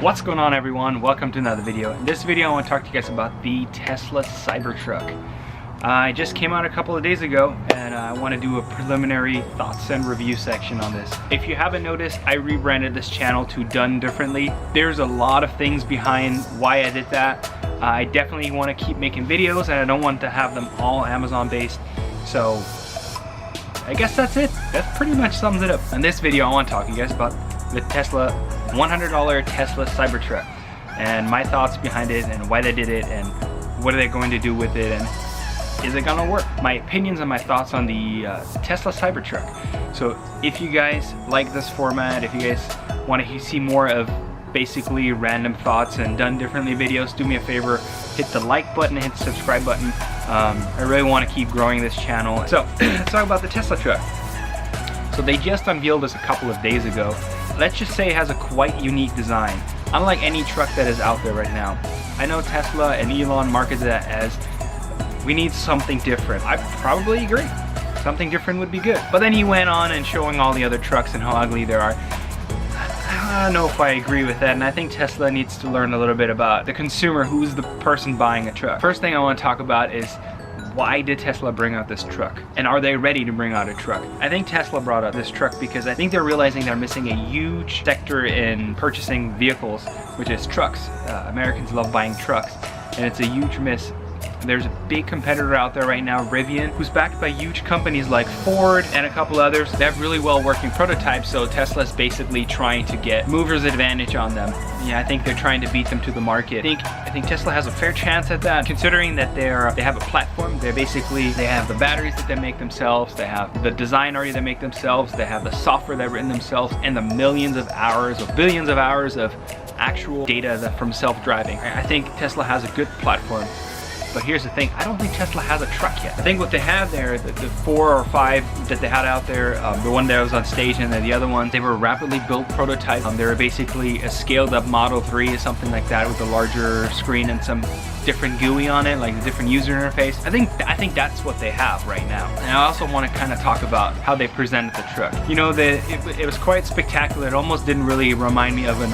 What's going on, everyone? Welcome to another video. In this video I want to talk to you guys about the Tesla Cybertruck. I just came out a couple of days ago and I want to do a preliminary thoughts and review section on this. If you haven't noticed, I rebranded this channel to Done Differently. There's a lot of things behind why I did that. I definitely want to keep making videos and I don't want to have them all Amazon based. So I guess that's it. That pretty much sums it up. In this video I want to talk to you guys about the Tesla $100 Tesla Cybertruck and my thoughts behind it and why they did it and what are they going to do with it and is it gonna work? My opinions and my thoughts on the Tesla Cybertruck. So if you guys like this format, if you guys want to see more of basically random thoughts and done differently videos, do me a favor, hit the like button and hit the subscribe button. I really want to keep growing this channel. So let's talk about the Tesla truck. So they just unveiled this a couple of days ago. Let's just say it has a quite unique design, unlike any truck that is out there right now. I know Tesla and Elon marketed that as, we need something different. I probably agree. Something different would be good. But then he went on and showing all the other trucks and how ugly they are. I don't know if I agree with that, and I think Tesla needs to learn a little bit about the consumer, who's the person buying a truck. First thing I want to talk about is, why did Tesla bring out this truck? And are they ready to bring out a truck? I think Tesla brought out this truck because I think they're realizing they're missing a huge sector in purchasing vehicles, which is trucks. Americans love buying trucks, and it's a huge miss. There's a big competitor out there right now, Rivian, who's backed by huge companies like Ford and a couple others. They have really well working prototypes, so Tesla's basically trying to get mover's advantage on them. Yeah, I think they're trying to beat them to the market. I think Tesla has a fair chance at that, considering that they have a platform. They have the batteries that they make themselves, they have the design already they make themselves, they have the software they've written themselves, and the millions of hours or billions of hours of actual data from self-driving. I think Tesla has a good platform. But here's the thing, I don't think Tesla has a truck yet. I think what they have there, the 4 or 5 that they had out there, the one that was on stage and then the other ones, they were rapidly built prototypes. They were basically a scaled up Model 3 or something like that with a larger screen and some different GUI on it, like a different user interface. I think that's what they have right now. And I also want to kind of talk about how they presented the truck. You know, it was quite spectacular. It almost didn't really remind me of an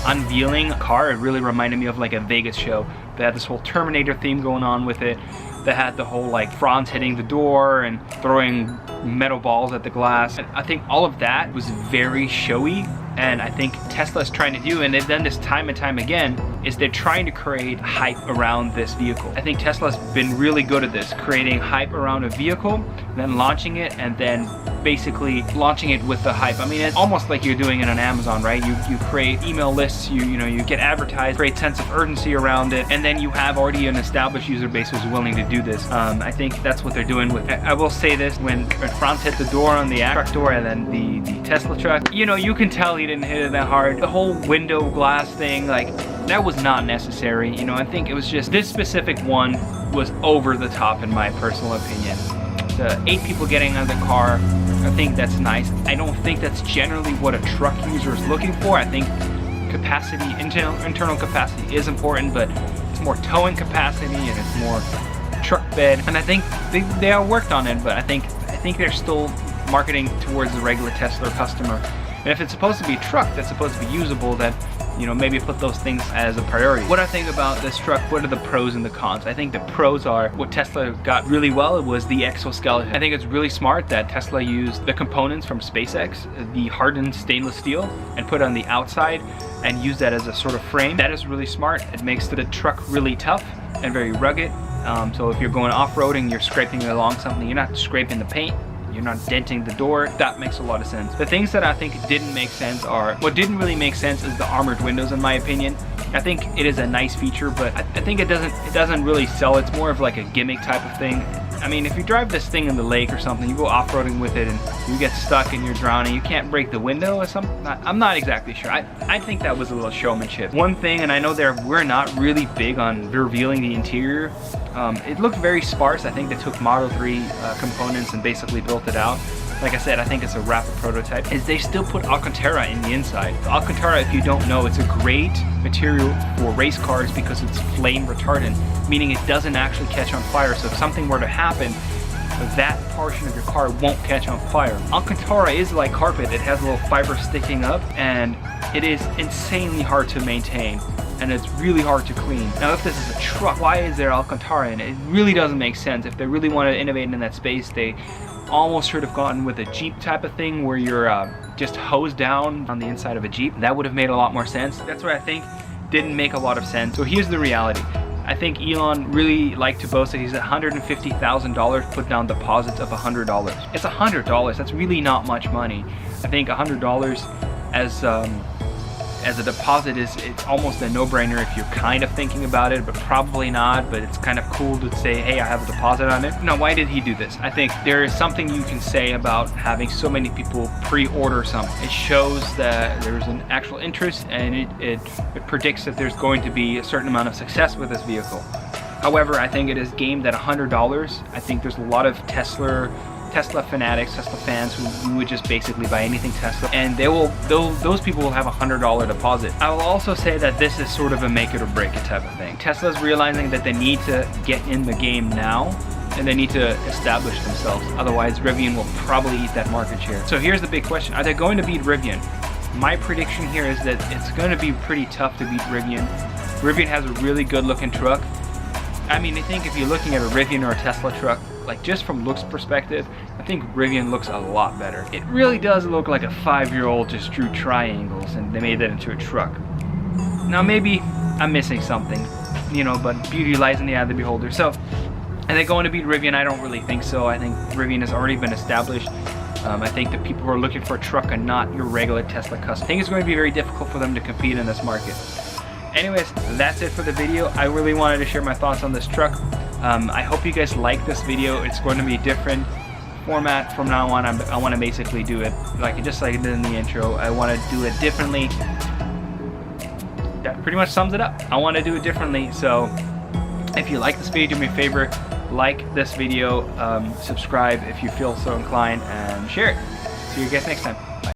unveiling car. It really reminded me of like a Vegas show. They had this whole Terminator theme going on with it. They had the whole like Franz hitting the door and throwing metal balls at the glass. And I think all of that was very showy, and I think Tesla's trying to do, and they've done this time and time again, is they're trying to create hype around this vehicle. I think Tesla's been really good at this, creating hype around a vehicle, then launching it, and then basically launching it with the hype. I mean, it's almost like you're doing it on Amazon, right? You create email lists, you get advertised, create sense of urgency around it, and then you have already an established user base who's willing to do this. I think that's what they're doing with it. I will say this, when Franz hit the door on the truck door and then the Tesla truck, you can tell he didn't hit it that hard. The whole window glass thing, like, that was not necessary. I think it was just, this specific one was over the top in my personal opinion. The 8 people getting out of the car, I think that's nice. I don't think that's generally what a truck user is looking for. I think capacity, internal capacity is important, but it's more towing capacity and it's more truck bed. And I think they all worked on it, but I think they're still marketing towards the regular Tesla customer. And if it's supposed to be a truck that's supposed to be usable, then maybe put those things as a priority. What I think about this truck, what are the pros and the cons? I think the pros are, what Tesla got really well was the exoskeleton. I think it's really smart that Tesla used the components from SpaceX, the hardened stainless steel, and put it on the outside and use that as a sort of frame. That is really smart. It makes the truck really tough and very rugged. So if you're going off-roading, you're scraping along something, you're not scraping the paint, you're not denting the door. That makes a lot of sense. The things that I think didn't make sense are, what didn't really make sense is the armored windows, in my opinion. I think it is a nice feature, but I think it doesn't really sell. It's more of like a gimmick type of thing. I mean, if you drive this thing in the lake or something, you go off-roading with it and you get stuck and you're drowning, you can't break the window or something. I'm not exactly sure. I think that was a little showmanship. One thing, and I know we're not really big on revealing the interior. It looked very sparse. I think they took Model 3 components and basically built it out. Like I said, I think it's a rapid prototype. Is they still put Alcantara in the inside. The Alcantara, if you don't know, it's a great material for race cars because it's flame retardant, meaning it doesn't actually catch on fire. So if something were to happen, but that portion of your car won't catch on fire. Alcantara is like carpet. It has a little fiber sticking up, and it is insanely hard to maintain, and it's really hard to clean. Now, if this is a truck, why is there Alcantara in it? It really doesn't make sense. If they really want to innovate in that space, they almost should have gone with a Jeep type of thing where you're just hosed down on the inside of a Jeep. That would have made a lot more sense. That's what I think didn't make a lot of sense. So here's the reality. I think Elon really liked to boast that he's at $150,000 put down deposits of $100. It's $100. That's really not much money. I think $100 as a deposit it's almost a no-brainer if you're kind of thinking about it, but probably not. But it's kind of cool to say, hey, I have a deposit on it. Now, why did he do this? I think there is something you can say about having so many people pre-order something. It shows that there's an actual interest, and it predicts that there's going to be a certain amount of success with this vehicle. However, I think it is gamed at $100. I think there's a lot of Tesla fanatics, Tesla fans who would just basically buy anything Tesla, and those people will have $100 deposit. I will also say that this is sort of a make it or break it type of thing. Tesla's realizing that they need to get in the game now, and they need to establish themselves. Otherwise, Rivian will probably eat that market share. So here's the big question. Are they going to beat Rivian? My prediction here is that it's going to be pretty tough to beat Rivian. Rivian has a really good looking truck. I mean, I think if you're looking at a Rivian or a Tesla truck, like just from looks perspective, I think Rivian looks a lot better. It really does look like a 5-year-old just drew triangles and they made that into a truck. Now maybe I'm missing something, but beauty lies in the eye of the beholder. So, are they going to beat Rivian? I don't really think so. I think Rivian has already been established. I think the people who are looking for a truck are not your regular Tesla customer. I think it's going to be very difficult for them to compete in this market. Anyways, that's it for the video. I really wanted to share my thoughts on this truck. I hope you guys like this video. It's going to be a different format from now on. I want to basically do it just like I did in the intro. I want to do it differently. That pretty much sums it up. I want to do it differently. So if you like this video, do me a favor, like this video, subscribe if you feel so inclined, and share it. See you guys next time.